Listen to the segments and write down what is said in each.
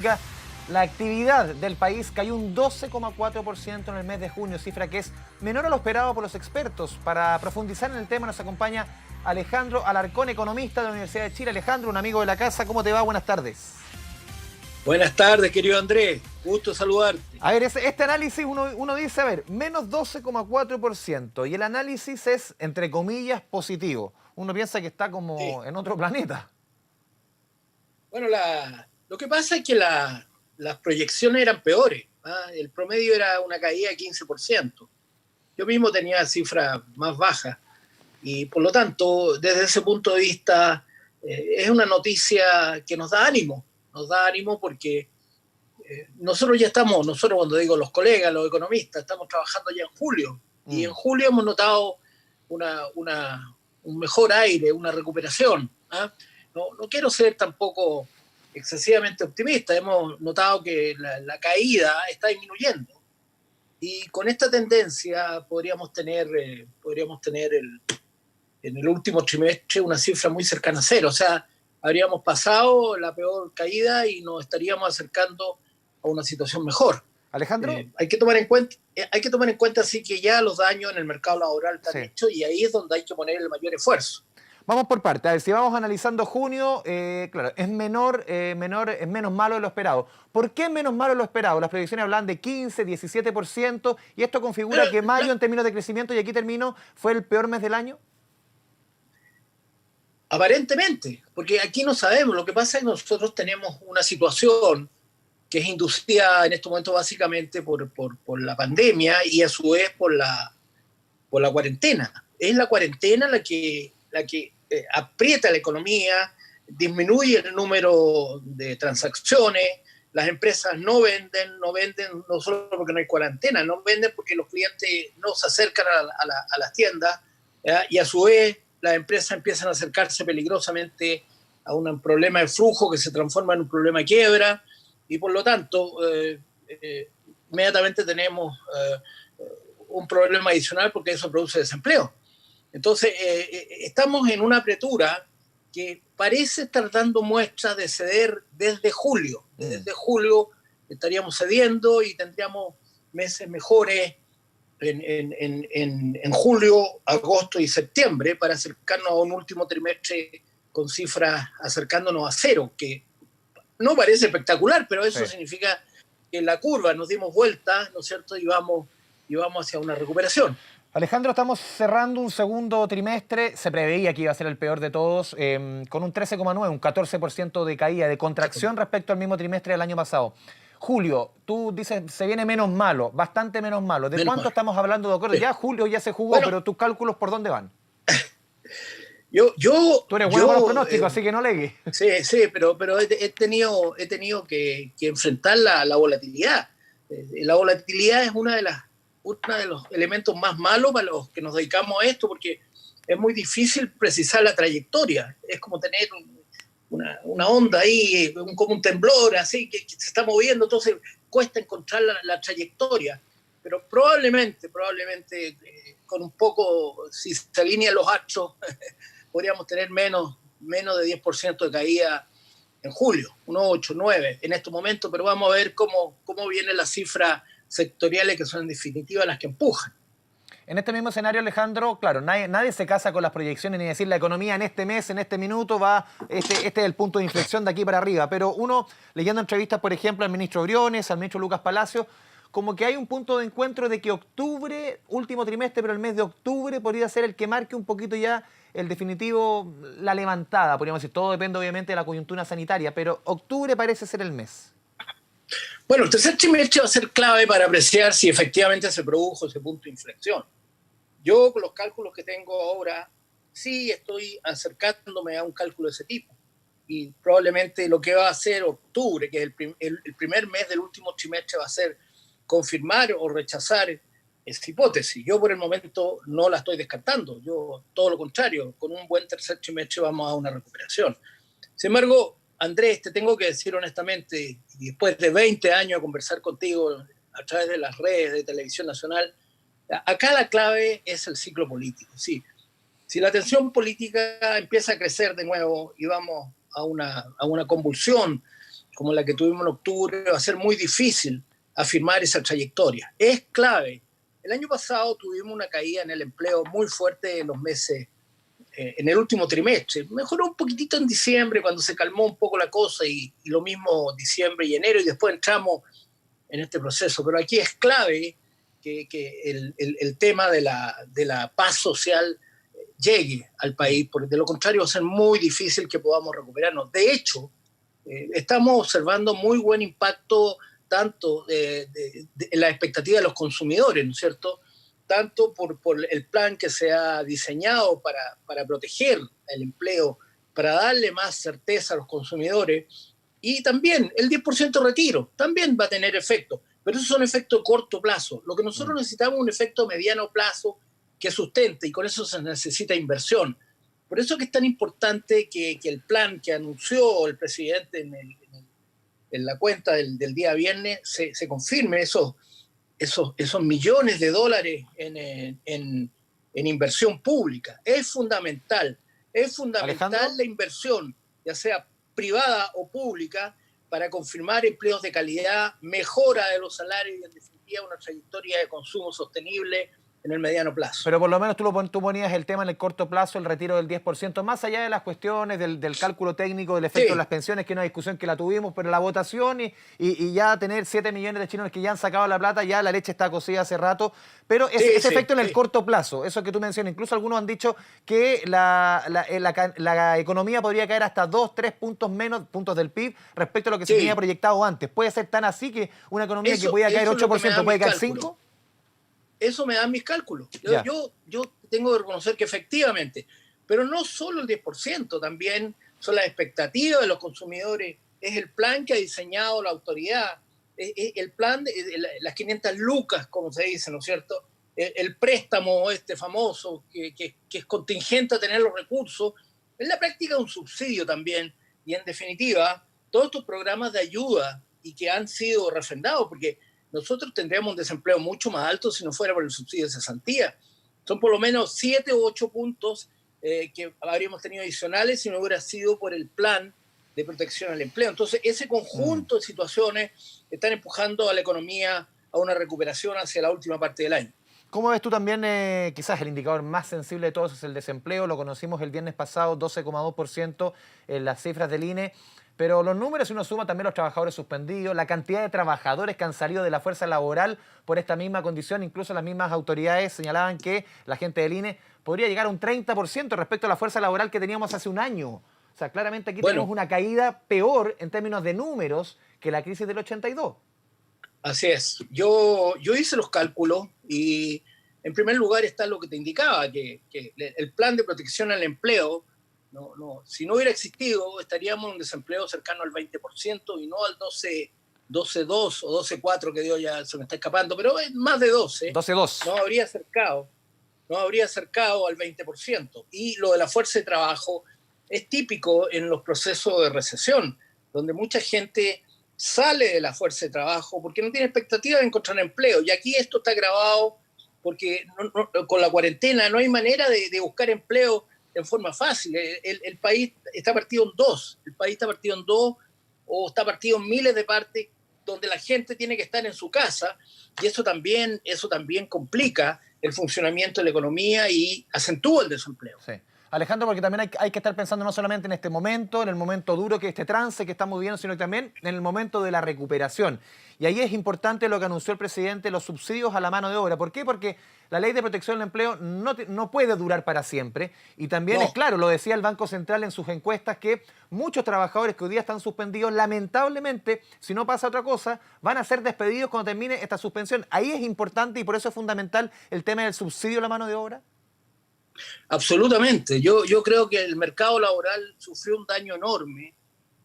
económica, la actividad del país cayó un 12,4% en el mes de junio, cifra que es menor a lo esperado por los expertos. Para profundizar en el tema nos acompaña Alejandro Alarcón, economista de la Universidad de Chile. Alejandro, un amigo de la casa, ¿cómo te va? Buenas tardes. Buenas tardes, querido Andrés. Gusto saludarte. A ver, este análisis uno dice, a ver, menos 12,4%. Y el análisis es, entre comillas, positivo. Uno piensa que está como en otro planeta. Bueno, lo que pasa es que las proyecciones eran peores. El promedio era una caída de 15%. Yo mismo tenía cifras más bajas. Y por lo tanto, desde ese punto de vista, es una noticia que nos da ánimo. Nos da ánimo porque nosotros cuando digo los colegas, los economistas, estamos trabajando ya en julio. Y en julio hemos notado un mejor aire, una recuperación. No quiero ser tampoco excesivamente optimista. Hemos notado que la caída está disminuyendo. Y con esta tendencia podríamos tener en el último trimestre una cifra muy cercana a cero. O sea, habríamos pasado la peor caída y nos estaríamos acercando a una situación mejor. Alejandro. Hay que tomar en cuenta así que ya los daños en el mercado laboral están hechos y ahí es donde hay que poner el mayor esfuerzo. Vamos por partes. A ver, si vamos analizando junio, claro, es menos malo de lo esperado. ¿Por qué es menos malo de lo esperado? Las predicciones hablan de 15, 17%, y esto configura que mayo, en términos de crecimiento, y aquí termino, fue el peor mes del año. Aparentemente, porque aquí no sabemos. Lo que pasa es que nosotros tenemos una situación que es inducida en este momento básicamente por la pandemia y a su vez por la cuarentena. Es la cuarentena la que aprieta la economía, disminuye el número de transacciones, las empresas no venden no solo porque no hay cuarentena, no venden porque los clientes no se acercan a las tiendas, y a su vez las empresas empiezan a acercarse peligrosamente a un problema de flujo que se transforma en un problema de quiebra, y por lo tanto inmediatamente tenemos un problema adicional porque eso produce desempleo. Entonces, estamos en una apretura que parece estar dando muestras de ceder desde julio. Desde julio estaríamos cediendo y tendríamos meses mejores en julio, agosto y septiembre para acercarnos a un último trimestre con cifras acercándonos a cero, que no parece espectacular, pero eso significa que en la curva nos dimos vuelta, ¿no es cierto?, y vamos hacia una recuperación. Alejandro, estamos cerrando un segundo trimestre, se preveía que iba a ser el peor de todos, con un 13,9, un 14% de caída, de contracción respecto al mismo trimestre del año pasado. Julio, tú dices, se viene menos malo, bastante menos malo. ¿De cuánto estamos hablando, de acuerdo? Ya julio ya se jugó, pero tus cálculos, ¿por dónde van? Tú eres bueno con los pronósticos, así que no legues. Sí, pero he tenido que enfrentar la volatilidad. La volatilidad es uno de los elementos más malos para los que nos dedicamos a esto, porque es muy difícil precisar la trayectoria. Es como tener una onda ahí, como un temblor, así, que se está moviendo, entonces cuesta encontrar la trayectoria. Pero probablemente con un poco, si se alinean los astros, podríamos tener menos de 10% de caída en julio, 8, 9 en estos momentos, pero vamos a ver cómo vienen las cifras sectoriales que son en definitiva las que empujan. En este mismo escenario, Alejandro, claro, nadie se casa con las proyecciones ni decir la economía en este mes, en este minuto va, este es el punto de inflexión de aquí para arriba, pero uno, leyendo entrevistas, por ejemplo, al ministro Briones, al ministro Lucas Palacio, como que hay un punto de encuentro de que octubre, último trimestre, pero el mes de octubre podría ser el que marque un poquito ya el definitivo, la levantada, podríamos decir. Todo depende obviamente de la coyuntura sanitaria, pero octubre parece ser el mes. Bueno, el tercer trimestre va a ser clave para apreciar si efectivamente se produjo ese punto de inflexión. Yo, con los cálculos que tengo ahora, sí estoy acercándome a un cálculo de ese tipo. Y probablemente lo que va a hacer octubre, que es el primer mes del último trimestre, va a ser confirmar o rechazar esa hipótesis. Yo por el momento no la estoy descartando. Yo, todo lo contrario, con un buen tercer trimestre vamos a una recuperación. Sin embargo, Andrés, te tengo que decir honestamente, y después de 20 años de conversar contigo a través de las redes de Televisión Nacional, acá la clave es el ciclo político. Sí. Si la tensión política empieza a crecer de nuevo y vamos a una convulsión como la que tuvimos en octubre, va a ser muy difícil afirmar esa trayectoria. Es clave. El año pasado tuvimos una caída en el empleo muy fuerte en los meses, en el último trimestre. Mejoró un poquitito en diciembre, cuando se calmó un poco la cosa, y lo mismo diciembre y enero, y después entramos en este proceso. Pero aquí es clave que el tema de la paz social llegue al país, porque de lo contrario va a ser muy difícil que podamos recuperarnos. De hecho, estamos observando muy buen impacto tanto en la expectativa de los consumidores, ¿no es cierto? Tanto por el plan que se ha diseñado para proteger el empleo, para darle más certeza a los consumidores, y también el 10% retiro también va a tener efecto, pero esos son efectos de corto plazo. Lo que nosotros necesitamos es un efecto mediano plazo que sustente, y con eso se necesita inversión. Por eso es que es tan importante que el plan que anunció el presidente en la cuenta del día viernes se confirme, esos millones de dólares en inversión pública. Es fundamental Alejandro, la inversión, ya sea privada o pública, para confirmar empleos de calidad, mejora de los salarios y, en definitiva, una trayectoria de consumo sostenible en el mediano plazo. pero por lo menos tú ponías el tema en el corto plazo, el retiro del 10%, más allá de las cuestiones del cálculo técnico, del efecto de las pensiones, que es una discusión que la tuvimos, pero la votación y ya tener 7 millones de chilenos que ya han sacado la plata, ya la leche está cocida hace rato, pero ese efecto en el corto plazo, eso que tú mencionas, incluso algunos han dicho que la economía podría caer hasta 2, 3 puntos menos, puntos del PIB, respecto a lo que se tenía proyectado antes. ¿Puede ser tan así que una economía que podía caer 8% puede caer 5%? Eso me dan mis cálculos. Yo tengo que reconocer que efectivamente, pero no solo el 10%, también son las expectativas de los consumidores, es el plan que ha diseñado la autoridad, es el plan de las 500 lucas, como se dice, ¿no es cierto? El préstamo este famoso, que es contingente a tener los recursos, en la práctica un subsidio también, y en definitiva, todos estos programas de ayuda y que han sido refrendados, porque nosotros tendríamos un desempleo mucho más alto si no fuera por el subsidio de cesantía. Son por lo menos 7 u 8 puntos que habríamos tenido adicionales si no hubiera sido por el plan de protección al empleo. Entonces, ese conjunto de situaciones están empujando a la economía a una recuperación hacia la última parte del año. ¿Cómo ves tú también, quizás el indicador más sensible de todos es el desempleo? Lo conocimos el viernes pasado, 12,2% en las cifras del INE. Pero los números, si uno suma también los trabajadores suspendidos, la cantidad de trabajadores que han salido de la fuerza laboral por esta misma condición, incluso las mismas autoridades señalaban que la gente del INE podría llegar a un 30% respecto a la fuerza laboral que teníamos hace un año. O sea, claramente aquí tenemos una caída peor en términos de números que la crisis del 82. Así es. Yo hice los cálculos y en primer lugar está lo que te indicaba, que el plan de protección al empleo, si no hubiera existido, estaríamos en un desempleo cercano al 20% y no al 12,2 o 12,4 que Dios ya se me está escapando, pero es más de 12. 12,2. No habría acercado al 20%. Y lo de la fuerza de trabajo es típico en los procesos de recesión, donde mucha gente sale de la fuerza de trabajo porque no tiene expectativa de encontrar empleo. Y aquí esto está agravado porque con la cuarentena no hay manera de buscar empleo en forma fácil. El país está partido en dos. El país está partido en dos, o está partido en miles de partes donde la gente tiene que estar en su casa, y eso también complica el funcionamiento de la economía y acentúa el desempleo. Sí. Alejandro, porque también hay que estar pensando no solamente en este momento, en el momento duro que este trance que estamos viviendo, sino también en el momento de la recuperación. Y ahí es importante lo que anunció el presidente, los subsidios a la mano de obra. ¿Por qué? Porque la ley de protección del empleo no puede durar para siempre. Y también es claro, lo decía el Banco Central en sus encuestas, que muchos trabajadores que hoy día están suspendidos, lamentablemente, si no pasa otra cosa, van a ser despedidos cuando termine esta suspensión. Ahí es importante y por eso es fundamental el tema del subsidio a la mano de obra. Absolutamente. Yo creo que el mercado laboral sufrió un daño enorme,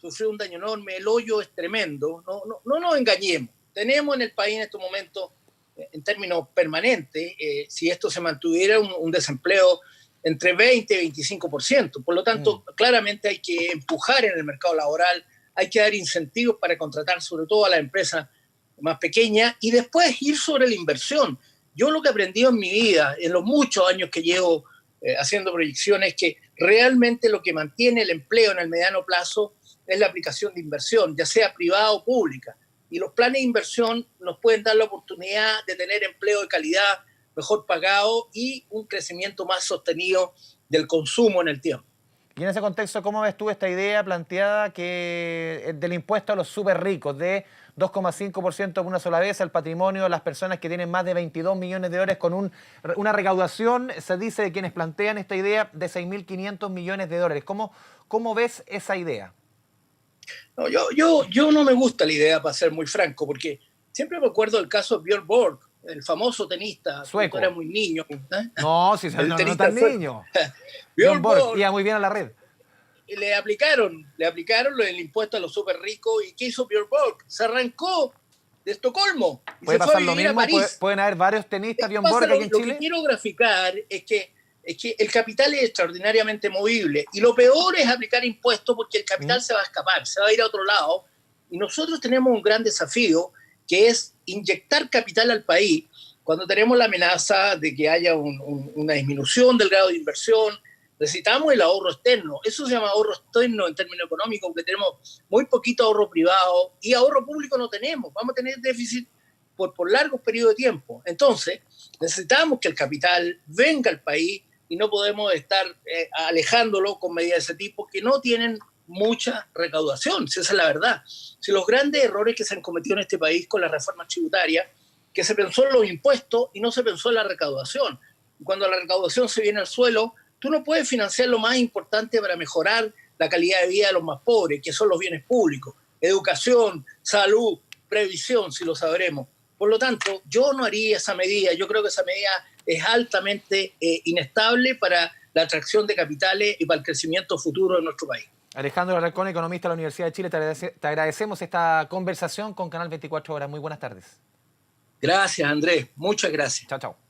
el hoyo es tremendo, no nos engañemos. Tenemos en el país en estos momentos, en términos permanentes, si esto se mantuviera, un desempleo entre 20 y 25%. Por lo tanto, claramente hay que empujar en el mercado laboral, hay que dar incentivos para contratar sobre todo a las empresas más pequeñas y después ir sobre la inversión. Yo lo que he aprendido en mi vida, en los muchos años que llevo haciendo proyecciones, que realmente lo que mantiene el empleo en el mediano plazo es la aplicación de inversión, ya sea privada o pública. Y los planes de inversión nos pueden dar la oportunidad de tener empleo de calidad, mejor pagado y un crecimiento más sostenido del consumo en el tiempo. Y en ese contexto, ¿cómo ves tú esta idea planteada del impuesto a los súper ricos de 2,5% por una sola vez al patrimonio de las personas que tienen más de 22 millones de dólares con una recaudación, se dice de quienes plantean esta idea, de 6.500 millones de dólares? ¿Cómo ves esa idea? No, yo no me gusta la idea, para ser muy franco, porque siempre me acuerdo del caso de Björn Borg, el famoso tenista, Sueco. Era muy niño. No, si no tan niño. Björn Borg iba muy bien a la red. le aplicaron el impuesto a los súper ricos. ¿Y qué hizo Björn Borg? Se arrancó de Estocolmo y ¿Puede se fue pasar a lo vivir a mismo? París. ¿Pueden haber varios tenistas Björn Pasa Borg aquí en lo Chile? que quiero graficar es que el capital es extraordinariamente movible y lo peor es aplicar impuestos porque el capital se va a escapar, se va a ir a otro lado. Y nosotros tenemos un gran desafío que es inyectar capital al país cuando tenemos la amenaza de que haya una disminución del grado de inversión. Necesitamos el ahorro externo. Eso se llama ahorro externo en términos económicos, porque tenemos muy poquito ahorro privado y ahorro público no tenemos. Vamos a tener déficit por largos periodos de tiempo. Entonces, necesitamos que el capital venga al país y no podemos estar alejándolo con medidas de ese tipo que no tienen mucha recaudación, si esa es la verdad. Si los grandes errores que se han cometido en este país con las reformas tributarias, que se pensó en los impuestos y no se pensó en la recaudación. Y cuando la recaudación se viene al suelo, tú no puedes financiar lo más importante para mejorar la calidad de vida de los más pobres, que son los bienes públicos, educación, salud, previsión, si lo sabremos. Por lo tanto, yo no haría esa medida. Yo creo que esa medida es altamente inestable para la atracción de capitales y para el crecimiento futuro de nuestro país. Alejandro Alarcón, economista de la Universidad de Chile, te agradecemos esta conversación con Canal 24 Horas. Muy buenas tardes. Gracias, Andrés. Muchas gracias. Chao, chao.